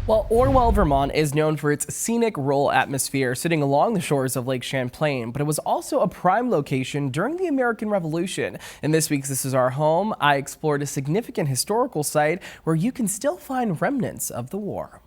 Well, Orwell, Vermont is known for its scenic rural atmosphere sitting along the shores of Lake Champlain, but it was also a prime location during the American Revolution. In this week's This Is Our Home, I explored a significant historical site where you can still find remnants of the war.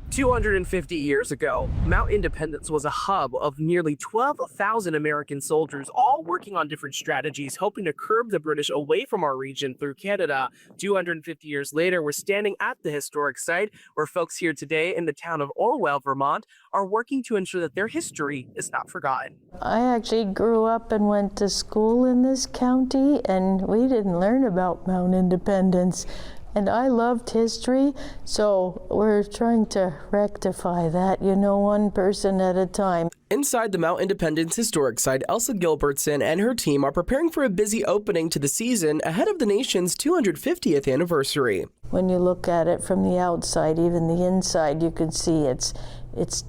250 years ago, Mount Independence was a hub of nearly 12,000 American soldiers, all working on different strategies, hoping to curb the British away from our region through Canada. 250 years later, we're standing at the historic site where folks here today in the town of Orwell, Vermont, are working to ensure that their history is not forgotten. I actually grew up and went to school in this county, and we didn't learn about Mount Independence. And I loved history, so we're trying to rectify that, one person at a time. Inside the Mount Independence Historic Site, Elsa Gilbertson and her team are preparing for a busy opening to the season ahead of the nation's 250th anniversary. When you look at it from the outside, even the inside, you can see it's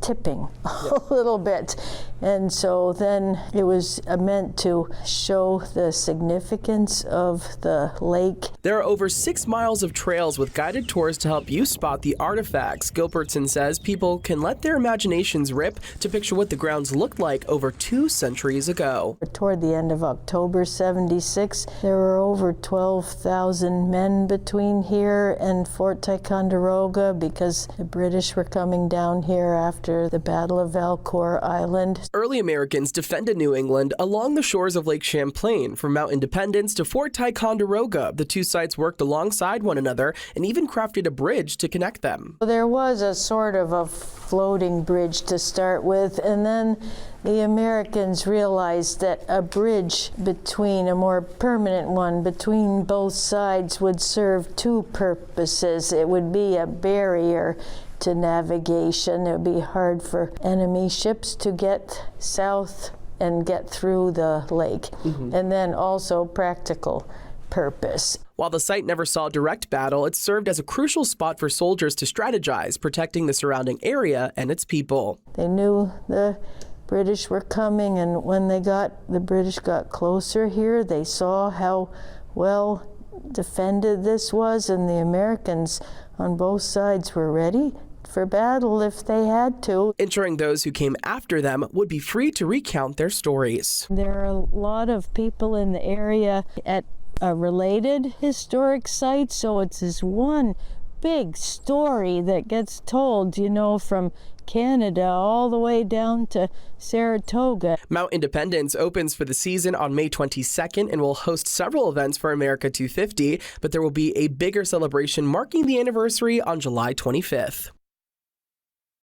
tipping a little bit. And so then it was meant to show the significance of the lake. There are over 6 miles of trails with guided tours to help you spot the artifacts. Gilbertson says people can let their imaginations rip to picture what the grounds looked like over 2 centuries ago. Toward the end of October '76, there were over 12,000 men between here and Fort Ticonderoga because the British were coming down here after the Battle of Valcour Island. Early Americans defended New England along the shores of Lake Champlain. From Mount Independence to Fort Ticonderoga, the two sites worked alongside one another and even crafted a bridge to connect them. There was a sort of a floating bridge to start with, and then the Americans realized that a bridge a more permanent one between both sides would serve 2 purposes. It would be a barrier to navigation. It would be hard for enemy ships to get south and get through the lake. And then also practical purpose. While the site never saw direct battle, it served as a crucial spot for soldiers to strategize, protecting the surrounding area and its people. They knew the British were coming, and when the British got closer here, they saw how well defended this was, and the Americans on both sides were ready for battle if they had to. Ensuring those who came after them would be free to recount their stories. There are a lot of people in the area at a related historic site, so it's this one big story that gets told, from Canada all the way down to Saratoga. Mount Independence opens for the season on May 22nd and will host several events for America 250, but there will be a bigger celebration marking the anniversary on July 25th.